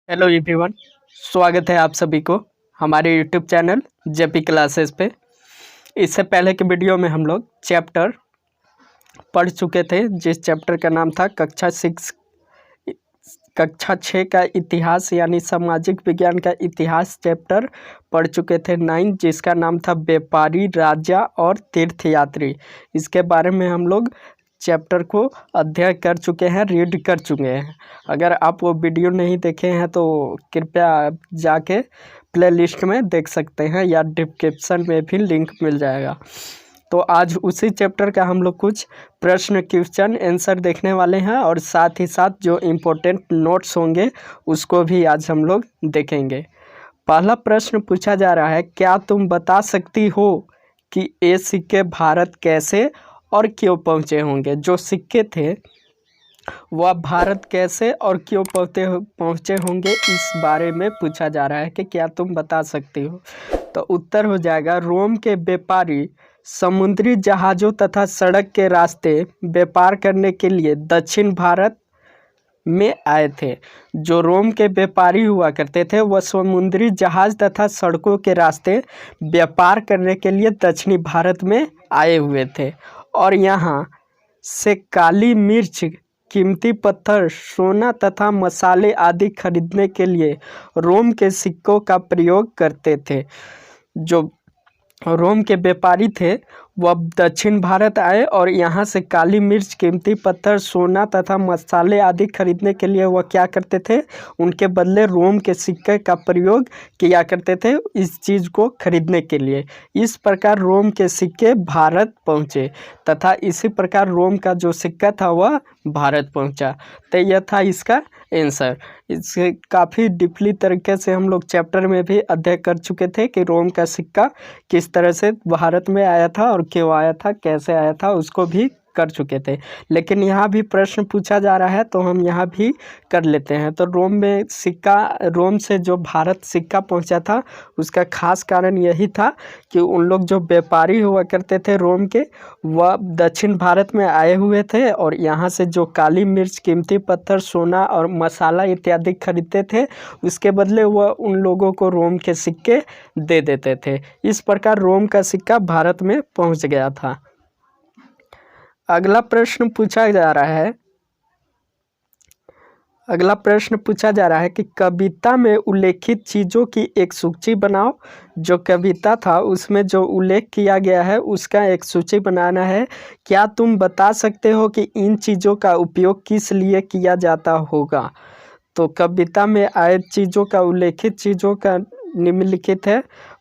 Hello everyone. स्वागत है आप सभी को हमारे यूट्यूब चैनल जेपी क्लासेस पे। इससे पहले के वीडियो में हम लोग चैप्टर पढ़ चुके थे, जिस चैप्टर का नाम था कक्षा 6 का इतिहास यानी सामाजिक विज्ञान का इतिहास चैप्टर पढ़ चुके थे 9, जिसका नाम था व्यापारी, राजा और तीर्थयात्री। इसके बारे में हम लोग चैप्टर को अध्ययन कर चुके हैं, रीड कर चुके हैं। अगर आप वो वीडियो नहीं देखे हैं तो कृपया जाके प्लेलिस्ट में देख सकते हैं या डिस्क्रिप्शन में भी लिंक मिल जाएगा। तो आज उसी चैप्टर का हम लोग कुछ प्रश्न, क्वेश्चन, आंसर देखने वाले हैं और साथ ही साथ जो इम्पोर्टेंट नोट्स होंगे उसको भी आज हम लोग देखेंगे। पहला प्रश्न पूछा जा रहा है, क्या तुम बता सकती हो कि ये सिक्के भारत कैसे और क्यों पहुँचे होंगे? जो सिक्के थे वह भारत कैसे और क्यों पहुँचे होंगे, इस बारे में पूछा जा रहा है कि क्या तुम बता सकती हो। तो उत्तर हो जाएगा, रोम के व्यापारी समुद्री जहाज़ों तथा सड़क के रास्ते व्यापार करने के लिए दक्षिण भारत में आए थे। जो रोम के व्यापारी हुआ करते थे वह समुद्री जहाज़ तथा सड़कों के रास्ते व्यापार करने के लिए दक्षिणी भारत में आए हुए थे और यहाँ से काली मिर्च, कीमती पत्थर, सोना तथा मसाले आदि खरीदने के लिए रोम के सिक्कों का प्रयोग करते थे। जो रोम के व्यापारी थे वह दक्षिण भारत आए और यहाँ से काली मिर्च, कीमती पत्थर, सोना तथा मसाले आदि खरीदने के लिए वह क्या करते थे, उनके बदले रोम के सिक्के का प्रयोग किया करते थे इस चीज़ को खरीदने के लिए। इस प्रकार रोम के सिक्के भारत पहुँचे तथा इसी प्रकार रोम का जो सिक्का था वह भारत पहुँचा। तो यह था इसका आंसर। इससे काफ़ी डीपली तरीके से हम लोग चैप्टर में भी अध्ययन कर चुके थे कि रोम का सिक्का किस तरह से भारत में आया था और क्यों आया था, कैसे आया था, उसको भी कर चुके थे। लेकिन यहाँ भी प्रश्न पूछा जा रहा है तो हम यहाँ भी कर लेते हैं। तो रोम से जो भारत सिक्का पहुँचा था उसका खास कारण यही था कि उन लोग जो व्यापारी हुआ करते थे रोम के, वह दक्षिण भारत में आए हुए थे और यहाँ से जो काली मिर्च, कीमती पत्थर, सोना और मसाला इत्यादि खरीदते थे उसके बदले वह उन लोगों को रोम के सिक्के दे देते थे। इस प्रकार रोम का सिक्का भारत में पहुँच गया था। अगला प्रश्न पूछा जा रहा है कि कविता में उल्लेखित चीज़ों की एक सूची बनाओ। जो कविता था उसमें जो उल्लेख किया गया है उसका एक सूची बनाना है। क्या तुम बता सकते हो कि इन चीज़ों का उपयोग किस लिए किया जाता होगा? तो कविता में आए चीज़ों का, उल्लेखित चीज़ों का निम्नलिखित है।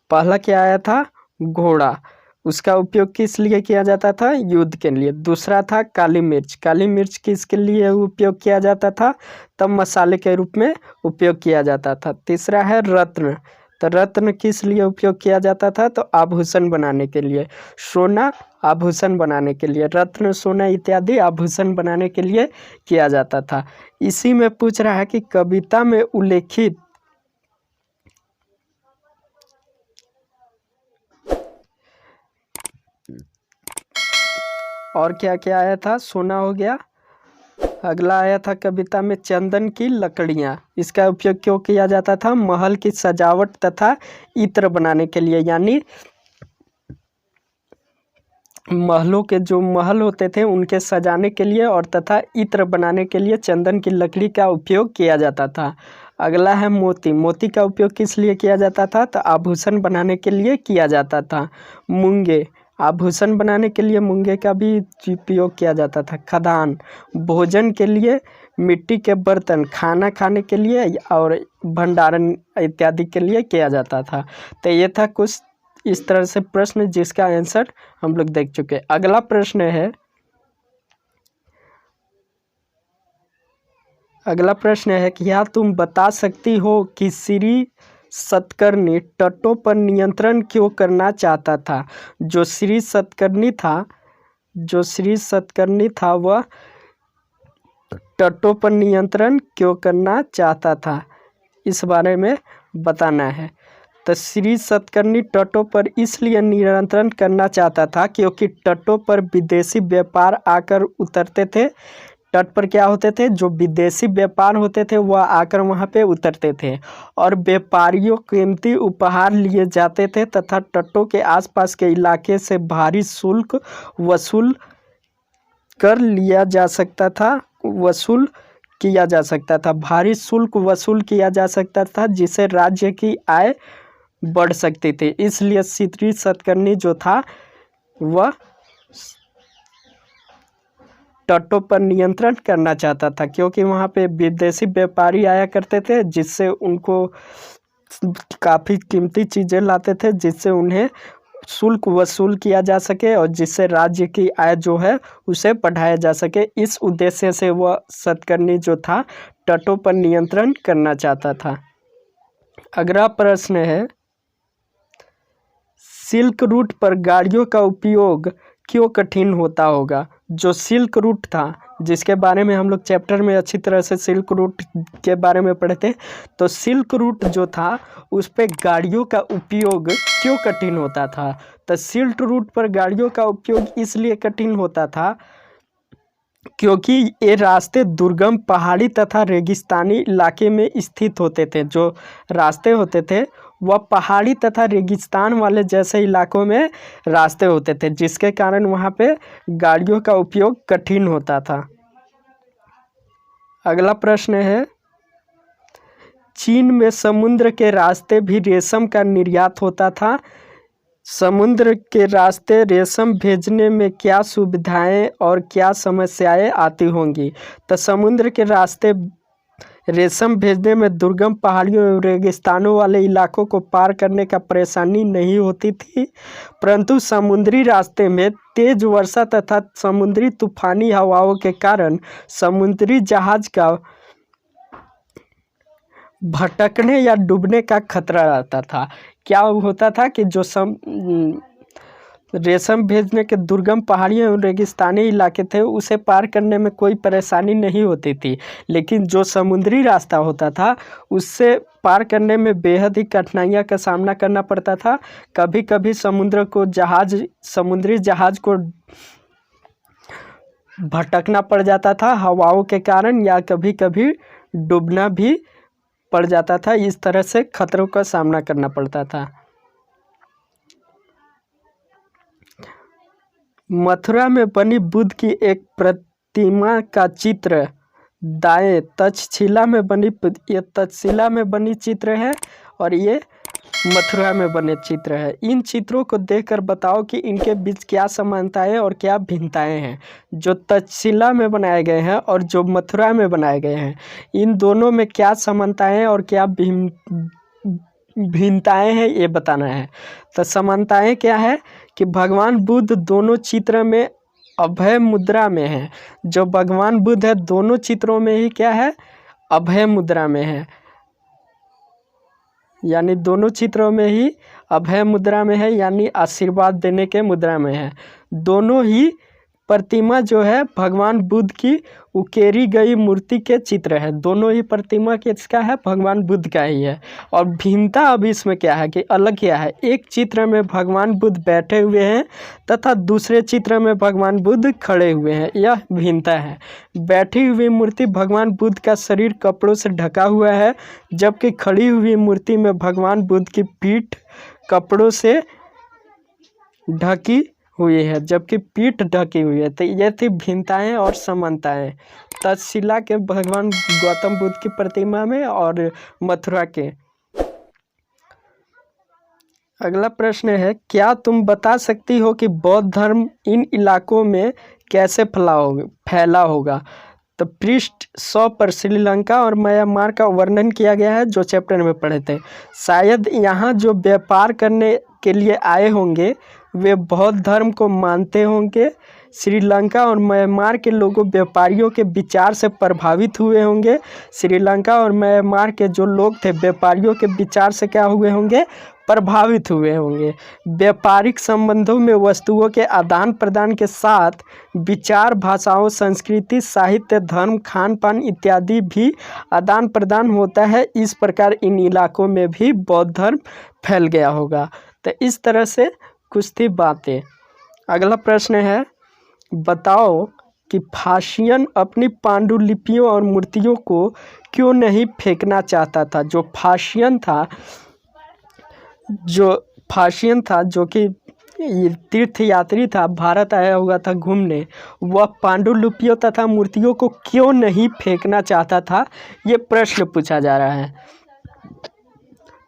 पहला क्या आया था? घोड़ा। उसका उपयोग किस लिए किया जाता था? युद्ध के लिए। दूसरा था काली मिर्च। काली मिर्च किसके लिए उपयोग किया जाता था? तब मसाले के रूप में उपयोग किया जाता था। तीसरा है रत्न। तो रत्न किस लिए उपयोग किया जाता था? तो आभूषण बनाने के लिए। सोना आभूषण बनाने के लिए, रत्न, सोना इत्यादि आभूषण बनाने के लिए किया जाता था। इसी में पूछ रहा है कि कविता में उल्लेखित और क्या क्या आया था? सोना हो गया। अगला आया था कविता में चंदन की लकड़ियाँ। इसका उपयोग क्यों किया जाता था? महल की सजावट तथा इत्र बनाने के लिए, यानी महलों के जो महल होते थे उनके सजाने के लिए और तथा इत्र बनाने के लिए चंदन की लकड़ी का उपयोग किया जाता था। अगला है मोती। मोती का उपयोग किस लिए किया जाता था? तो आभूषण बनाने के लिए किया जाता था। मूंगे, आभूषण बनाने के लिए मूंगे का भी उपयोग किया जाता था। खदान, भोजन के लिए, मिट्टी के बर्तन, खाना खाने के लिए और भंडारण इत्यादि के लिए किया जाता था। तो ये था कुछ इस तरह से प्रश्न जिसका आंसर हम लोग देख चुके। अगला प्रश्न है कि क्या तुम बता सकती हो कि श्री सतकर्णी तटों पर नियंत्रण क्यों करना चाहता था? जो श्री सतकर्णी था वह तटों पर नियंत्रण क्यों करना चाहता था, इस बारे में बताना है। तो श्री सतकर्णी तटों पर इसलिए नियंत्रण करना चाहता था क्योंकि तटों पर विदेशी व्यापार आकर उतरते थे। तट पर क्या होते थे, जो विदेशी व्यापार होते थे वह आकर वहाँ पे उतरते थे और व्यापारियों कीमती उपहार लिए जाते थे तथा तटों के आसपास के इलाके से भारी शुल्क वसूल कर लिया जा सकता था वसूल किया जा सकता था भारी शुल्क वसूल किया जा सकता था, जिससे राज्य की आय बढ़ सकती थी। इसलिए श्री सतकर्णी जो था वह तटों पर नियंत्रण करना चाहता था, क्योंकि वहाँ पे विदेशी व्यापारी आया करते थे, जिससे उनको काफ़ी कीमती चीज़ें लाते थे, जिससे उन्हें शुल्क वसूल किया जा सके और जिससे राज्य की आय जो है उसे बढ़ाया जा सके। इस उद्देश्य से वह सतकर्णी जो था तटों पर नियंत्रण करना चाहता था। अगला प्रश्न है, सिल्क रूट पर गाड़ियों का उपयोग क्यों कठिन होता होगा? जो सिल्क रूट था, जिसके बारे में हम लोग चैप्टर में अच्छी तरह से सिल्क रूट के बारे में पढ़े थे, तो सिल्क रूट जो था उस पर गाड़ियों का उपयोग क्यों कठिन होता था? तो सिल्क रूट पर गाड़ियों का उपयोग इसलिए कठिन होता था क्योंकि ये रास्ते दुर्गम पहाड़ी तथा रेगिस्तानी इलाके में स्थित होते थे। जो रास्ते होते थे वह पहाड़ी तथा रेगिस्तान वाले जैसे इलाकों में रास्ते होते थे, जिसके कारण वहाँ पे गाड़ियों का उपयोग कठिन होता था। अगला प्रश्न है, चीन में समुद्र के रास्ते भी रेशम का निर्यात होता था। समुद्र के रास्ते रेशम भेजने में क्या सुविधाएं और क्या समस्याएं आती होंगी? तो समुद्र के रास्ते रेशम भेजने में दुर्गम पहाड़ियों एवं रेगिस्तानों वाले इलाकों को पार करने का परेशानी नहीं होती थी, परंतु समुद्री रास्ते में तेज वर्षा तथा समुद्री तूफानी हवाओं के कारण समुद्री जहाज का भटकने या डूबने का खतरा रहता था। क्या होता था कि जो रेशम भेजने के दुर्गम पहाड़ियों और रेगिस्तानी इलाके थे उसे पार करने में कोई परेशानी नहीं होती थी, लेकिन जो समुद्री रास्ता होता था उससे पार करने में बेहद ही कठिनाइयों का सामना करना पड़ता था। कभी कभी समुद्री जहाज को भटकना पड़ जाता था हवाओं के कारण, या कभी कभी डूबना भी पड़ जाता था। इस तरह से खतरों का सामना करना पड़ता था। मथुरा में बनी बुद्ध की एक प्रतिमा का चित्र दाएं तक्षशिला में बनी चित्र है और ये मथुरा में बने चित्र है। इन चित्रों को देखकर बताओ कि इनके बीच क्या समानताएं और क्या भिन्नताएं हैं। जो तक्षशिला में बनाए गए हैं और जो मथुरा में बनाए गए हैं, इन दोनों में क्या समानताएं और क्या भिन्नताएं हैं ये बताना है। तो समानताएं क्या है कि भगवान बुद्ध दोनों चित्र में अभय मुद्रा में है। जो भगवान बुद्ध है दोनों चित्रों में ही क्या है, अभय मुद्रा में है, यानी दोनों चित्रों में ही अभय मुद्रा में है, यानी आशीर्वाद देने के मुद्रा में है। दोनों ही प्रतिमा जो है भगवान बुद्ध की उकेरी गई मूर्ति के चित्र है। दोनों ही प्रतिमा किसका है, भगवान बुद्ध का ही है। और भिन्नता अब इसमें क्या है कि अलग क्या है, एक चित्र में भगवान बुद्ध बैठे हुए हैं तथा दूसरे चित्र में भगवान बुद्ध खड़े हुए हैं, यह भिन्नता है। बैठी हुई मूर्ति भगवान बुद्ध का शरीर कपड़ों से ढका हुआ है, जबकि खड़ी हुई मूर्ति में भगवान बुद्ध की पीठ कपड़ों से ढकी हुई है, जबकि पीठ ढकी हुई है। तो ये थी भिन्नताएं और समानताएं तक्षशिला के भगवान गौतम बुद्ध की प्रतिमा में और मथुरा के। अगला प्रश्न है, क्या तुम बता सकती हो कि बौद्ध धर्म इन इलाकों में कैसे फैला होगा? तो पृष्ठ 100 पर श्रीलंका और म्यांमार का वर्णन किया गया है, जो चैप्टर में पढ़े थे। शायद यहाँ जो व्यापार करने के लिए आए होंगे वे बौद्ध धर्म को मानते होंगे। श्रीलंका और म्यांमार के लोगों व्यापारियों के विचार से प्रभावित हुए होंगे। श्रीलंका और म्यांमार के जो लोग थे व्यापारियों के विचार से क्या हुए होंगे, प्रभावित हुए होंगे। व्यापारिक संबंधों में वस्तुओं के आदान प्रदान के साथ विचार, भाषाओं, संस्कृति, साहित्य, धर्म, खान पान इत्यादि भी आदान प्रदान होता है। इस प्रकार इन इलाकों में भी बौद्ध धर्म फैल गया होगा। तो इस तरह से कुछ थी बातें। अगला प्रश्न है, बताओ कि फाशियन अपनी पांडुलिपियों और मूर्तियों को क्यों नहीं फेंकना चाहता था। जो फाशियन था जो कि ये तीर्थयात्री था, भारत आया हुआ था घूमने, वह पांडुलिपियों तथा मूर्तियों को क्यों नहीं फेंकना चाहता था, ये प्रश्न पूछा जा रहा है।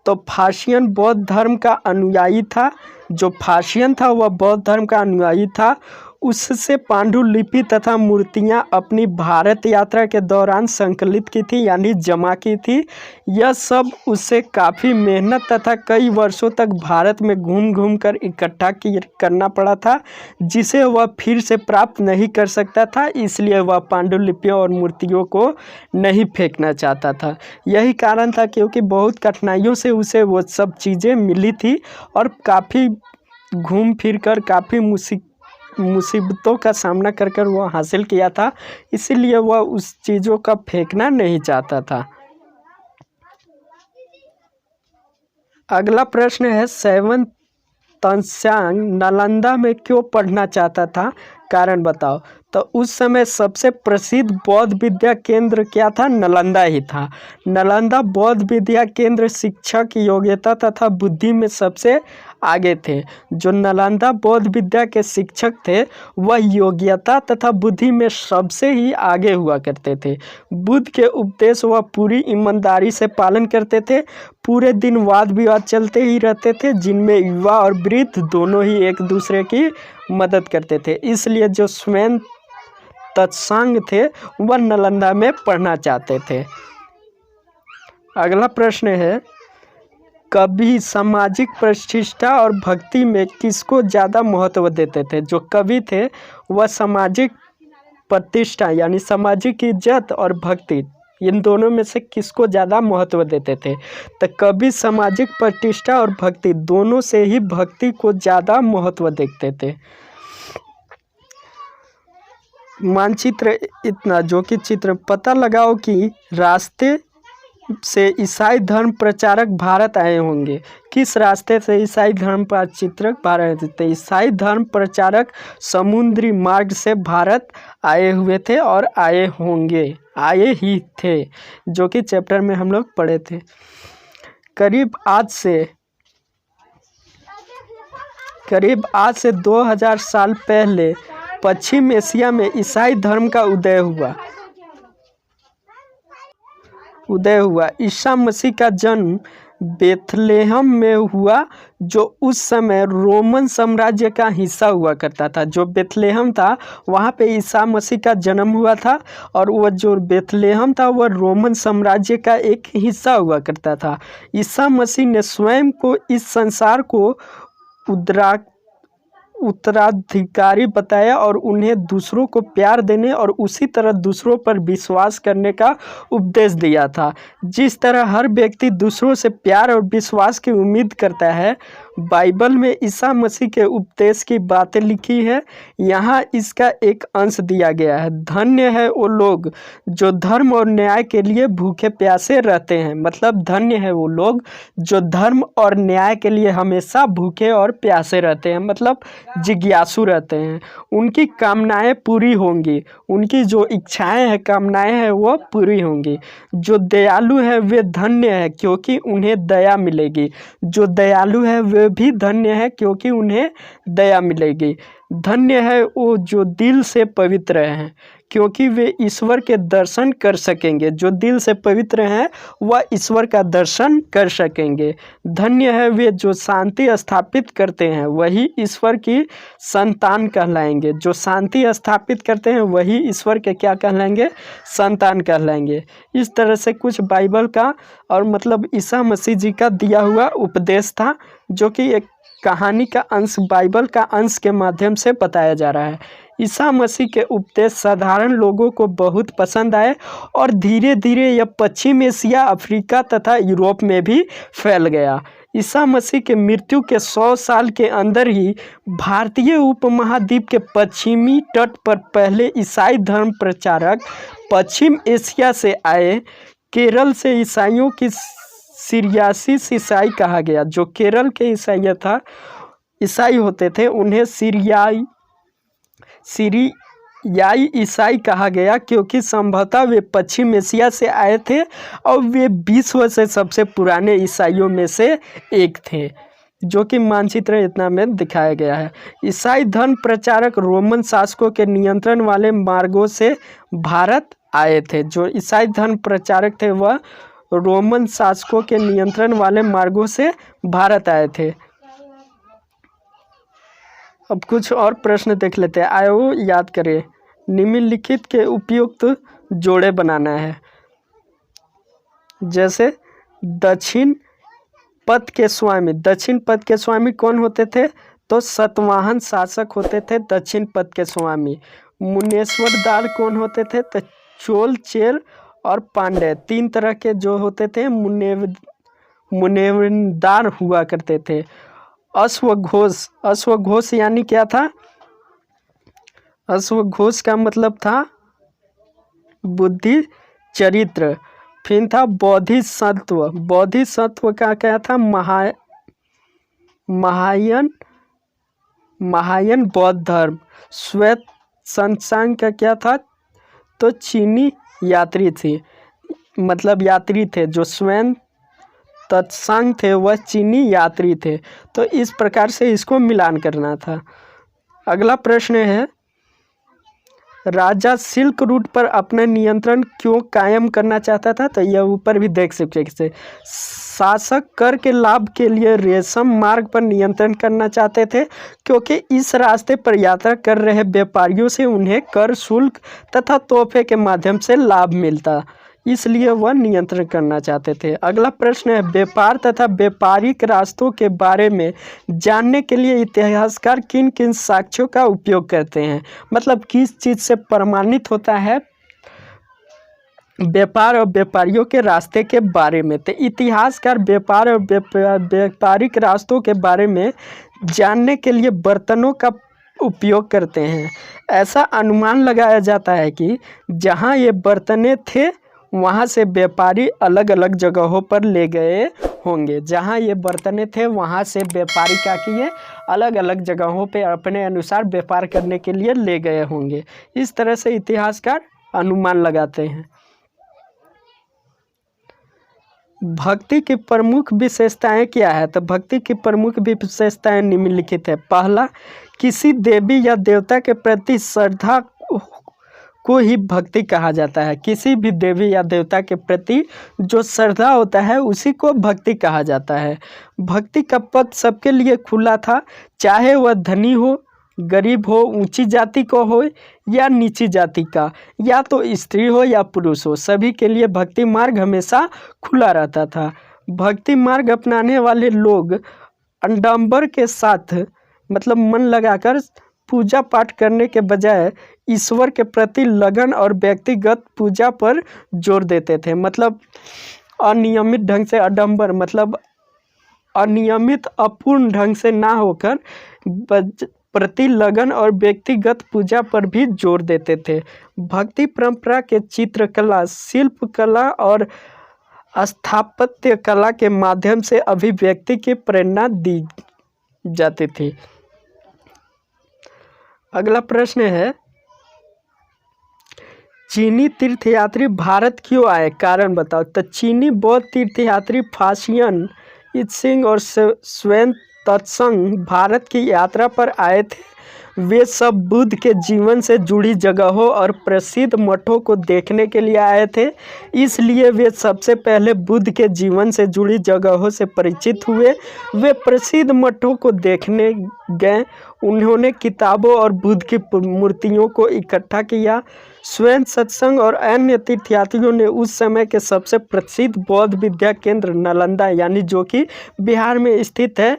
तो फाशियन बौद्ध धर्म का अनुयायी था। जो फाशियन था वह बौद्ध धर्म का अनुयायी था। उससे पांडुलिपि तथा मूर्तियां अपनी भारत यात्रा के दौरान संकलित की थी, यानी जमा की थी। यह सब उसे काफ़ी मेहनत तथा कई वर्षों तक भारत में घूम घूम कर इकट्ठा करना पड़ा था, जिसे वह फिर से प्राप्त नहीं कर सकता था। इसलिए वह पांडुलिपियों और मूर्तियों को नहीं फेंकना चाहता था। यही कारण था क्योंकि बहुत कठिनाइयों से उसे वो सब चीज़ें मिली थी और काफ़ी घूम फिर कर काफ़ी मुसीबतों का सामना कर कर वह हासिल किया था। इसीलिए वह उस चीज़ों का फेंकना नहीं चाहता था। अगला प्रश्न है, सेवन तत्संग नालंदा में क्यों पढ़ना चाहता था, कारण बताओ। तो उस समय सबसे प्रसिद्ध बौद्ध विद्या केंद्र क्या था, नालंदा ही था। नालंदा बौद्ध विद्या केंद्र शिक्षक, योग्यता तथा बुद्धि में सबसे आगे थे। जो नालंदा बौद्ध विद्या के शिक्षक थे वह योग्यता तथा बुद्धि में सबसे ही आगे हुआ करते थे। बुद्ध के उपदेश वह पूरी ईमानदारी से पालन करते थे। पूरे दिन वाद विवाद चलते ही रहते थे, जिनमें युवा और वृद्ध दोनों ही एक दूसरे की मदद करते थे। इसलिए जो स्वयं तत्संग थे वह नालंदा में पढ़ना चाहते थे। अगला प्रश्न है, कवि सामाजिक प्रतिष्ठा और भक्ति में किसको ज़्यादा महत्व देते थे। जो कवि थे वह सामाजिक प्रतिष्ठा यानी सामाजिक इज्जत और भक्ति, इन दोनों में से किसको ज़्यादा महत्व देते थे। तो कवि सामाजिक प्रतिष्ठा और भक्ति दोनों से ही भक्ति को ज़्यादा महत्व देते थे। मानचित्र इतना, जो कि चित्र पता लगाओ कि रास्ते से ईसाई धर्म प्रचारक भारत आए होंगे। किस रास्ते से ईसाई धर्म प्रचारक भारत थे। ईसाई धर्म प्रचारक समुद्री मार्ग से भारत आए हुए थे और आए ही थे, जो कि चैप्टर में हम लोग पढ़े थे। करीब आज से 2000 साल पहले पश्चिम एशिया में ईसाई धर्म का उदय हुआ। ईसा मसीह का जन्म बेथलेहम में हुआ, जो उस समय रोमन साम्राज्य का हिस्सा हुआ करता था। जो बेथलेहम था वहाँ पे ईसा मसीह का जन्म हुआ था, और वह जो बेथलेहम था वह रोमन साम्राज्य का एक हिस्सा हुआ करता था। ईसा मसीह ने स्वयं को इस संसार को उत्तराधिकारी बताया और उन्हें दूसरों को प्यार देने और उसी तरह दूसरों पर विश्वास करने का उपदेश दिया था। जिस तरह हर व्यक्ति दूसरों से प्यार और विश्वास की उम्मीद करता है, बाइबल में ईसा मसीह के उपदेश की बातें लिखी है। यहाँ इसका एक अंश दिया गया है। धन्य है वो लोग जो धर्म और न्याय के लिए भूखे प्यासे रहते हैं। मतलब धन्य है वो लोग जो धर्म और न्याय के लिए हमेशा भूखे और प्यासे रहते हैं, मतलब जिज्ञासु रहते हैं। उनकी कामनाएं पूरी होंगी, उनकी जो इच्छाएं हैं, कामनाएं हैं, वो पूरी होंगी। जो दयालु है वे धन्य है, क्योंकि उन्हें दया मिलेगी। जो दयालु है वे भी धन्य है, क्योंकि उन्हें दया मिलेगी। धन्य है वो जो दिल से पवित्र हैं, क्योंकि वे ईश्वर के दर्शन कर सकेंगे। जो दिल से पवित्र हैं वह ईश्वर का दर्शन कर सकेंगे। धन्य है वे जो शांति स्थापित करते हैं, वही ईश्वर की संतान कहलाएंगे। जो शांति स्थापित करते हैं वही ईश्वर के क्या कहलाएंगे, संतान कहलाएंगे। इस तरह से कुछ बाइबल का और मतलब ईसा मसीह जी का दिया हुआ उपदेश था, जो कि एक कहानी का अंश, बाइबल का अंश के माध्यम से बताया जा रहा है। ईसा मसीह के उपदेश साधारण लोगों को बहुत पसंद आए और धीरे धीरे यह पश्चिम एशिया, अफ्रीका तथा यूरोप में भी फैल गया। ईसा मसीह के मृत्यु के 100 साल के अंदर ही भारतीय उपमहाद्वीप के पश्चिमी तट पर पहले ईसाई धर्म प्रचारक पश्चिम एशिया से आए। केरल से ईसाइयों की सीरियासिस ईसाई कहा गया। जो केरल के ईसाई होते थे उन्हें याई ईसाई कहा गया क्योंकि संभवतः वे पश्चिम एशिया से आए थे और वे विश्व से सबसे पुराने ईसाइयों में से एक थे, जो कि मानचित्र इतना में दिखाया गया है। ईसाई धर्म प्रचारक रोमन शासकों के नियंत्रण वाले मार्गों से भारत आए थे। जो ईसाई धर्म प्रचारक थे वह रोमन शासकों के नियंत्रण वाले मार्गों से भारत आए थे। अब कुछ और प्रश्न देख लेते हैं, आयो याद करिए। निम्नलिखित के उपयुक्त जोड़े बनाना है। जैसे दक्षिण पथ के स्वामी कौन होते थे? तो सतवाहन शासक होते थे दक्षिण पथ के स्वामी। मुनेश्वर दार कौन होते थे? तो चोल, चेर और पांड्य, 3 तरह के जो होते थे मुनेवदार हुआ करते थे। अश्वघोष यानी क्या था? अश्वघोष का मतलब था बुद्धि चरित्र। फिर था बोधिसत्व का क्या था? महायान बौद्ध धर्म। श्वेत संसांग का क्या था? तो चीनी यात्री थे, मतलब यात्री थे। जो स्वयं तत्संग थे वह चीनी यात्री थे। तो इस प्रकार से इसको मिलान करना था। अगला प्रश्न है, राजा सिल्क रूट पर अपना नियंत्रण क्यों कायम करना चाहता था? तो यह ऊपर भी देख सकते हैं। शासक कर के लाभ के लिए रेशम मार्ग पर नियंत्रण करना चाहते थे, क्योंकि इस रास्ते पर यात्रा कर रहे व्यापारियों से उन्हें कर, शुल्क तथा तोहफे के माध्यम से लाभ मिलता, इसलिए वह नियंत्रण करना चाहते थे। अगला प्रश्न है, व्यापार तथा व्यापारिक रास्तों के बारे में जानने के लिए इतिहासकार किन किन साक्ष्यों का उपयोग करते हैं? मतलब किस चीज़ से प्रमाणित होता है व्यापार और व्यापारियों के रास्ते के बारे में? तो इतिहासकार व्यापार और व्यापारिक रास्तों के बारे में जानने के लिए बर्तनों का उपयोग करते हैं। ऐसा अनुमान लगाया जाता है कि जहाँ ये बर्तनें थे वहाँ से व्यापारी अलग अलग जगहों पर ले गए होंगे। जहाँ ये बर्तनें थे वहाँ से व्यापारी क्या किए? अलग अलग जगहों पे अपने अनुसार व्यापार करने के लिए ले गए होंगे। इस तरह से इतिहासकार अनुमान लगाते हैं। भक्ति की प्रमुख विशेषताएं क्या है? तो भक्ति की प्रमुख विशेषताएं निम्नलिखित है। पहला, किसी देवी या देवता के प्रति श्रद्धा को ही भक्ति कहा जाता है। किसी भी देवी या देवता के प्रति जो श्रद्धा होता है उसी को भक्ति कहा जाता है। भक्ति का पथ सबके लिए खुला था, चाहे वह धनी हो, गरीब हो, ऊंची जाति को हो या नीची जाति का, या तो स्त्री हो या पुरुष हो, सभी के लिए भक्ति मार्ग हमेशा खुला रहता था। भक्ति मार्ग अपनाने वाले लोग आडंबर के साथ, मतलब मन लगाकर पूजा पाठ करने के बजाय ईश्वर के प्रति लगन और व्यक्तिगत पूजा पर जोर देते थे। मतलब अनियमित ढंग से, आडंबर मतलब अनियमित अपूर्ण ढंग से ना होकर प्रति लगन और व्यक्तिगत पूजा पर भी जोर देते थे। भक्ति परंपरा के चित्रकला, शिल्प कला और स्थापत्य कला के माध्यम से अभिव्यक्ति की प्रेरणा दी जाती थी। अगला प्रश्न है, चीनी तीर्थयात्री भारत क्यों आए? कारण बताओ। तो चीनी बौद्ध तीर्थयात्री फासियन, इत्सिंग और स्वयं तत्संग भारत की यात्रा पर आए थे। वे सब बुद्ध के जीवन से जुड़ी जगहों और प्रसिद्ध मठों को देखने के लिए आए थे, इसलिए वे सबसे पहले बुद्ध के जीवन से जुड़ी जगहों से परिचित हुए। वे प्रसिद्ध मठों को देखने गए, उन्होंने किताबों और बुद्ध की मूर्तियों को इकट्ठा किया। स्वयं सत्संग और अन्य तीर्थयात्रियों ने उस समय के सबसे प्रसिद्ध बौद्ध विद्या केंद्र नालंदा, यानी जो कि बिहार में स्थित है,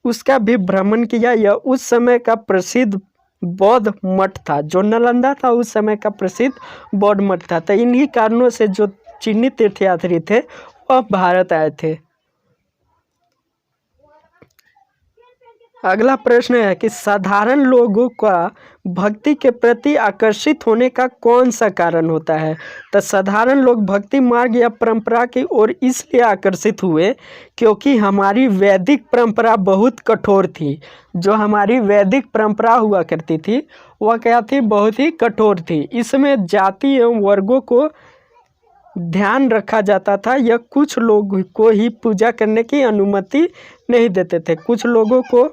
उसका भी भ्रमण किया। यह उस समय का प्रसिद्ध बौद्ध मठ था। जो नालंदा था उस समय का प्रसिद्ध बौद्ध मठ था। तो इन्हीं कारणों से जो चीनी तीर्थयात्री थे वह भारत आए थे। अगला प्रश्न है कि साधारण लोगों का भक्ति के प्रति आकर्षित होने का कौन सा कारण होता है। तो साधारण लोग भक्ति मार्ग या परंपरा की ओर इसलिए आकर्षित हुए क्योंकि हमारी वैदिक परंपरा बहुत कठोर थी। जो हमारी वैदिक परंपरा हुआ करती थी वह क्या थी, बहुत ही कठोर थी। इसमें जाति एवं वर्गों को ध्यान रखा जाता था। यह कुछ लोग को ही पूजा करने की अनुमति नहीं देते थे, कुछ लोगों को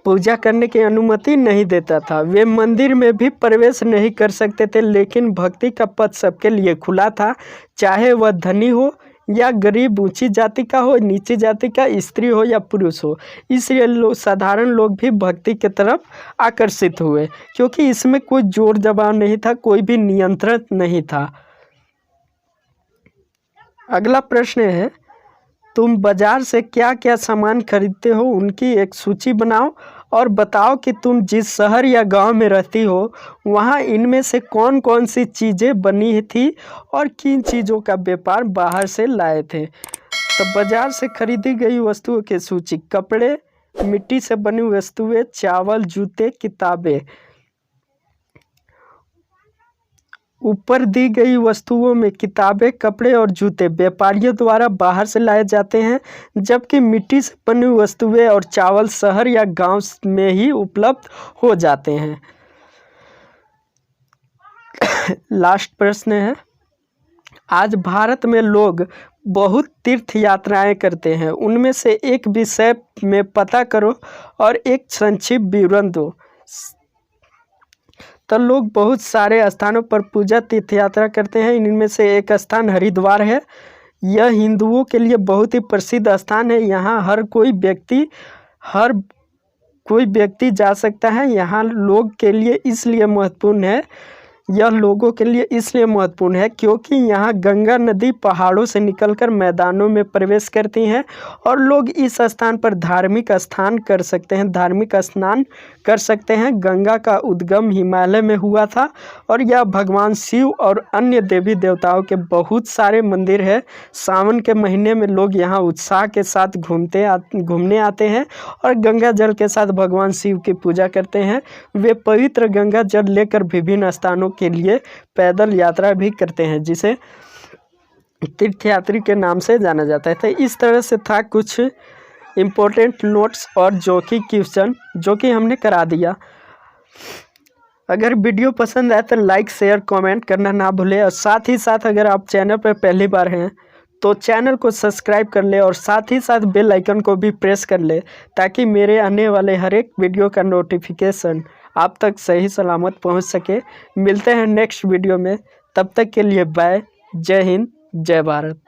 पूजा करने की अनुमति नहीं देता था। वे मंदिर में भी प्रवेश नहीं कर सकते थे, लेकिन भक्ति का पथ सबके लिए खुला था, चाहे वह धनी हो या गरीब, ऊंची जाति का हो, नीची जाति का, स्त्री हो या पुरुष हो। इसलिए साधारण लोग भी भक्ति की तरफ आकर्षित हुए क्योंकि इसमें कोई जोर जबाव नहीं था, कोई भी नियंत्रण नहीं था। अगला प्रश्न है, तुम बाजार से क्या क्या सामान खरीदते हो, उनकी एक सूची बनाओ और बताओ कि तुम जिस शहर या गांव में रहती हो वहां इनमें से कौन कौन सी चीज़ें बनी थी और किन चीज़ों का व्यापार बाहर से लाए थे। तो बाजार से खरीदी गई वस्तुओं की सूची: कपड़े, मिट्टी से बनी वस्तुएं, चावल, जूते, किताबें। ऊपर दी गई वस्तुओं में किताबें, कपड़े और जूते व्यापारियों द्वारा बाहर से लाए जाते हैं, जबकि मिट्टी से बनी वस्तुएं और चावल शहर या गांव में ही उपलब्ध हो जाते हैं। लास्ट प्रश्न है, आज भारत में लोग बहुत तीर्थ यात्राएं करते हैं, उनमें से एक विषय में पता करो और एक संक्षिप्त विवरण दो। तो लोग बहुत सारे स्थानों पर पूजा तीर्थ यात्रा करते हैं, इनमें से एक स्थान हरिद्वार है। यह हिंदुओं के लिए बहुत ही प्रसिद्ध स्थान है। यहाँ हर कोई व्यक्ति जा सकता है। यहाँ लोग के लिए इसलिए महत्वपूर्ण है, यह लोगों के लिए इसलिए महत्वपूर्ण है क्योंकि यहाँ गंगा नदी पहाड़ों से निकलकर मैदानों में प्रवेश करती हैं और लोग इस स्थान पर धार्मिक स्नान कर सकते हैं। गंगा का उद्गम हिमालय में हुआ था और यह भगवान शिव और अन्य देवी देवताओं के बहुत सारे मंदिर है। सावन के महीने में लोग यहाँ उत्साह के साथ घूमने आते हैं और गंगा जल के साथ भगवान शिव की पूजा करते हैं। वे पवित्र गंगा जल लेकर विभिन्न स्थानों के लिए पैदल यात्रा भी करते हैं, जिसे तीर्थयात्री के नाम से जाना जाता है। तो इस तरह से था कुछ इम्पोर्टेंट नोट्स और जोकी क्वेश्चन जो कि हमने करा दिया। अगर वीडियो पसंद आए तो लाइक, शेयर, कमेंट करना ना भूलें और साथ ही साथ अगर आप चैनल पर पहली बार हैं तो चैनल को सब्सक्राइब कर ले और साथ ही साथ बेल आइकन को भी प्रेस कर ले ताकि मेरे आने वाले हर एक वीडियो का नोटिफिकेशन आप तक सही सलामत पहुंच सके। मिलते हैं नेक्स्ट वीडियो में, तब तक के लिए बाय। जय हिंद, जय भारत।